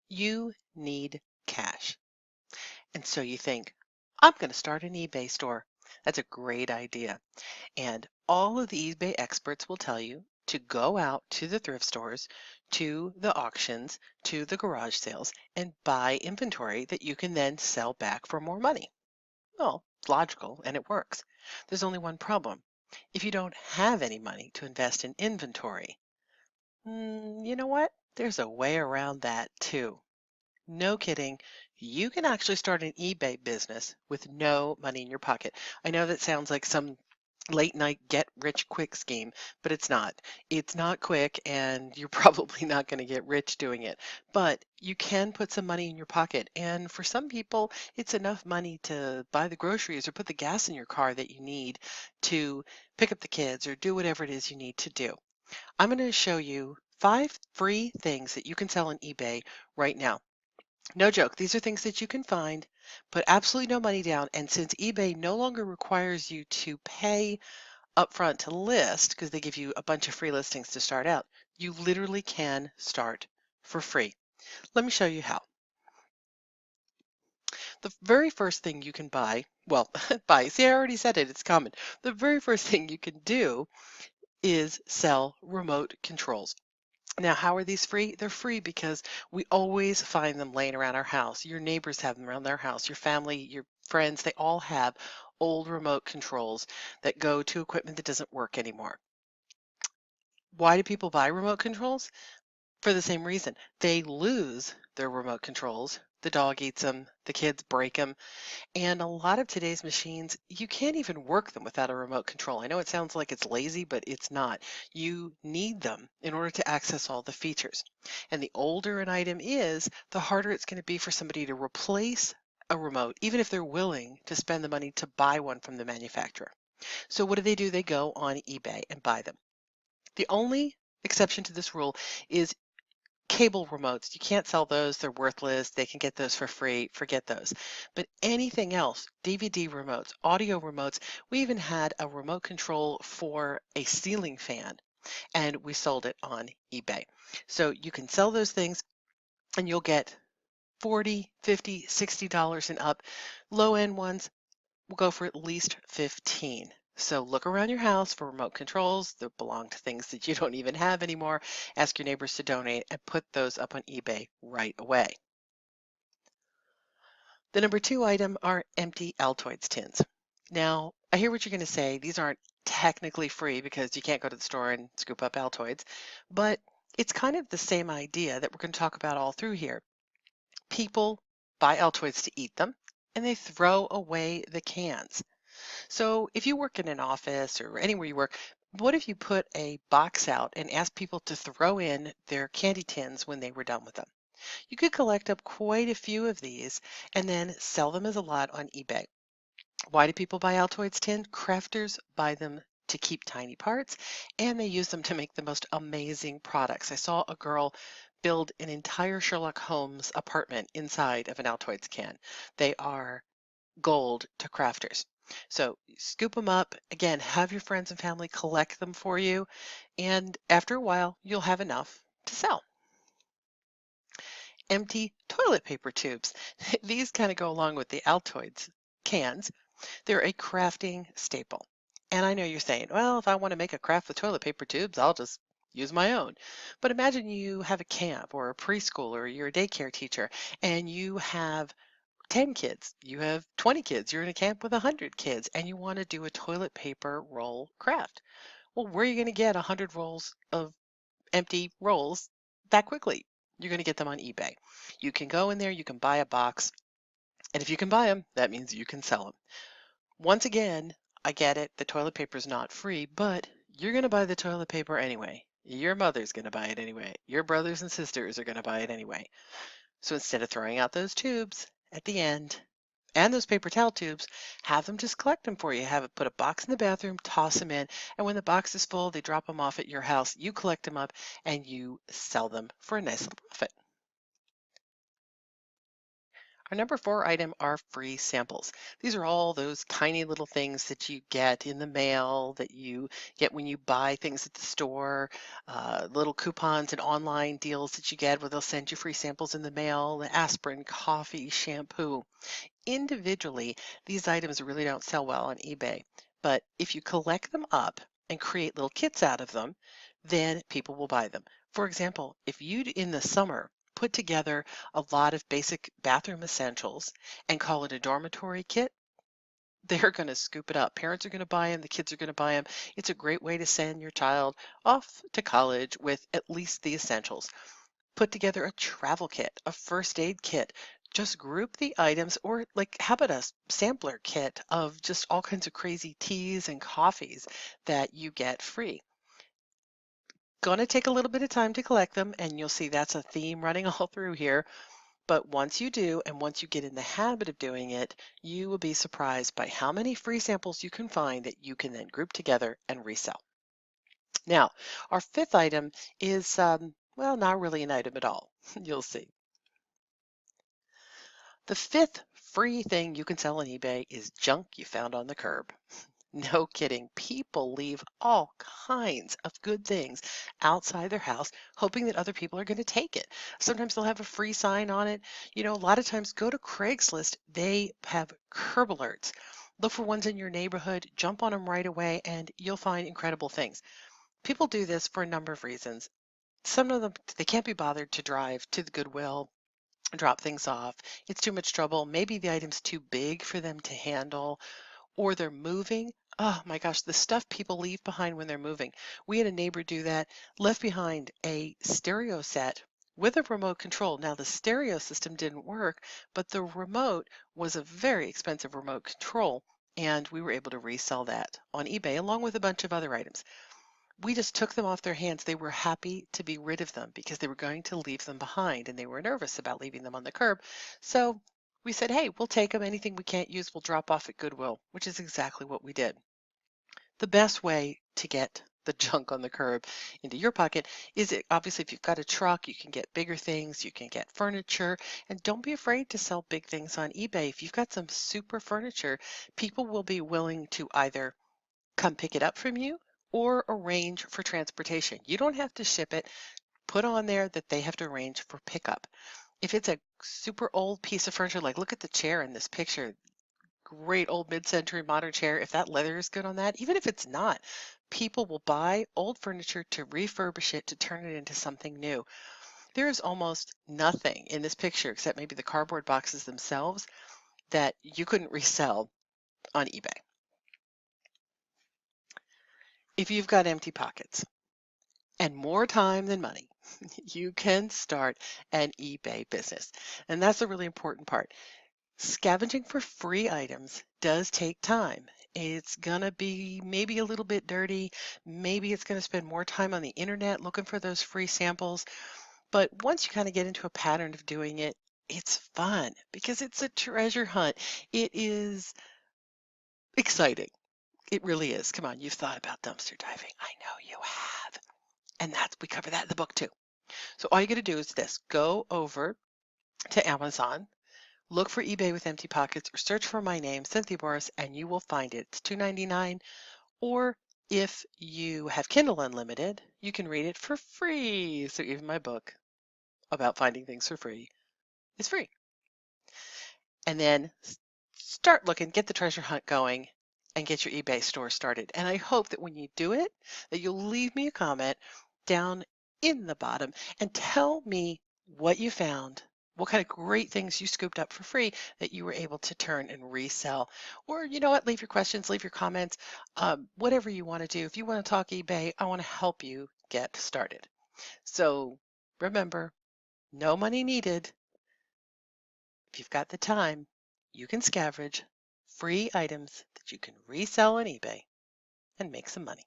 You need cash. And so you think, I'm going to start an eBay store. That's a great idea. And all of the eBay experts will tell you to go out to the thrift stores, to the auctions, to the garage sales, and buy inventory that you can then sell back for more money. Well, it's logical and it works. There's only one problem. If you don't have any money to invest in inventory, you know what? There's a way around that too. No kidding. You can actually start an eBay business with no money in your pocket. I know that sounds like some late night get rich quick scheme, but it's not. It's not quick and you're probably not going to get rich doing it. But you can put some money in your pocket. And for some people, it's enough money to buy the groceries or put the gas in your car that you need to pick up the kids or do whatever it is you need to do. I'm going to show you 5 free things that you can sell on eBay right now. No joke. These are things that you can find, put absolutely no money down. And since eBay no longer requires you to pay upfront to list, because they give you a bunch of free listings to start out, you literally can start for free. Let me show you how. The very first thing you can buy, well, buy, see, I already said it, it's common. The very first thing you can do is sell remote controls. Now, how are these free? They're free because we always find them laying around our house. Your neighbors have them around their house. Your family, your friends, they all have old remote controls that go to equipment that doesn't work anymore. Why do people buy remote controls? For the same reason. They lose their remote controls. The dog eats them, the kids break them, and a lot of today's machines, you can't even work them without a remote control. I know it sounds like it's lazy, but it's not. You need them in order to access all the features. And the older an item is, the harder it's going to be for somebody to replace a remote, even if they're willing to spend the money to buy one from the manufacturer. So what do? They go on eBay and buy them. The only exception to this rule is cable remotes. You can't sell those. They're worthless. They can get those for free. Forget those. But anything else, DVD remotes, audio remotes, we even had a remote control for a ceiling fan and we sold it on eBay. So you can sell those things and you'll get 40, 50, $60 and up. Low end ones will go for at least 15. So look around your house for remote controls that belong to things that you don't even have anymore. Ask your neighbors to donate and put those up on eBay right away. The number 2 item are empty Altoids tins. Now, I hear what you're going to say. These aren't technically free because you can't go to the store and scoop up Altoids, but it's kind of the same idea that we're going to talk about all through here. People buy Altoids to eat them and they throw away the cans. So if you work in an office or anywhere you work, what if you put a box out and ask people to throw in their candy tins when they were done with them? You could collect up quite a few of these and then sell them as a lot on eBay. Why do people buy Altoids tin? Crafters buy them to keep tiny parts and they use them to make the most amazing products. I saw a girl build an entire Sherlock Holmes apartment inside of an Altoids can. They are gold to crafters. So scoop them up. Again, have your friends and family collect them for you. And after a while, you'll have enough to sell. Empty toilet paper tubes. These kind of go along with the Altoids cans. They're a crafting staple. And I know you're saying, well, if I want to make a craft with toilet paper tubes, I'll just use my own. But imagine you have a camp or a preschool or you're a daycare teacher and you have 10 kids, you have 20 kids, you're in a camp with 100 kids, and you want to do a toilet paper roll craft. Well, where are you going to get 100 rolls of empty rolls that quickly? You're going to get them on eBay. You can go in there, you can buy a box, and if you can buy them, that means you can sell them. Once again, I get it, the toilet paper is not free, but you're going to buy the toilet paper anyway. Your mother's going to buy it anyway. Your brothers and sisters are going to buy it anyway. So instead of throwing out those tubes at the end, and those paper towel tubes, have them just collect them for you. Have it put a box in the bathroom, toss them in, and when the box is full, they drop them off at your house. You collect them up and you sell them for a nice little profit. Our number 4 item are free samples. These are all those tiny little things that you get in the mail, that you get when you buy things at the store, little coupons and online deals that you get where they'll send you free samples in the mail, the aspirin, coffee, shampoo. Individually, these items really don't sell well on eBay, but if you collect them up and create little kits out of them, then people will buy them. For example, if you in the summer put together a lot of basic bathroom essentials and call it a dormitory kit, they're going to scoop it up. Parents are going to buy them, the kids are going to buy them. It's a great way to send your child off to college with at least the essentials. Put together a travel kit, a first aid kit. Just group the items, or like, how about a sampler kit of just all kinds of crazy teas and coffees that you get free. Going to take a little bit of time to collect them, and you'll see that's a theme running all through here. But once you do, and once you get in the habit of doing it, you will be surprised by how many free samples you can find that you can then group together and resell. Now, our fifth item is, well, not really an item at all. You'll see. The fifth free thing you can sell on eBay is junk you found on the curb. No kidding. People leave all kinds of good things outside their house, hoping that other people are going to take it. Sometimes they'll have a free sign on it. You know, a lot of times go to Craigslist, they have curb alerts. Look for ones in your neighborhood, jump on them right away, and you'll find incredible things. People do this for a number of reasons. Some of them, they can't be bothered to drive to the Goodwill, drop things off. It's too much trouble. Maybe the item's too big for them to handle, or they're moving. Oh my gosh, the stuff people leave behind when they're moving. We had a neighbor do that, left behind a stereo set with a remote control. Now, the stereo system didn't work, but the remote was a very expensive remote control, and we were able to resell that on eBay along with a bunch of other items. We just took them off their hands. They were happy to be rid of them because they were going to leave them behind and they were nervous about leaving them on the curb. So we said, hey, we'll take them. Anything we can't use, we'll drop off at Goodwill, which is exactly what we did. The best way to get the junk on the curb into your pocket is obviously if you've got a truck, you can get bigger things, you can get furniture, and don't be afraid to sell big things on eBay. If you've got some super furniture, people will be willing to either come pick it up from you or arrange for transportation. You don't have to ship it. Put on there that they have to arrange for pickup. If it's a super old piece of furniture, like look at the chair in this picture, great old mid-century modern chair. If that leather is good on that, even if it's not, people will buy old furniture to refurbish it to turn it into something new. There is almost nothing in this picture except maybe the cardboard boxes themselves that you couldn't resell on eBay. If you've got empty pockets and more time than money, you can start an eBay business. And that's a really important part. Scavenging for free items does take time. It's going to be maybe a little bit dirty. Maybe it's going to spend more time on the internet looking for those free samples. But once you kind of get into a pattern of doing it, it's fun because it's a treasure hunt. It is exciting. It really is. Come on, you've thought about dumpster diving. I know you have. And we cover that in the book too. So all you got to do is this: go over to Amazon, look for eBay with empty pockets, or search for my name, Cynthia Morris, and you will find it. It's $2.99. Or if you have Kindle Unlimited, you can read it for free. So even my book about finding things for free is free. And then start looking, get the treasure hunt going, and get your eBay store started. And I hope that when you do it, that you'll leave me a comment down in the bottom and tell me what you found, what kind of great things you scooped up for free that you were able to turn and resell. Or you know what, leave your questions, leave your comments, whatever you want to do. If you want to talk eBay, I want to help you get started. So remember, no money needed. If you've got the time, you can scavenge free items that you can resell on eBay and make some money.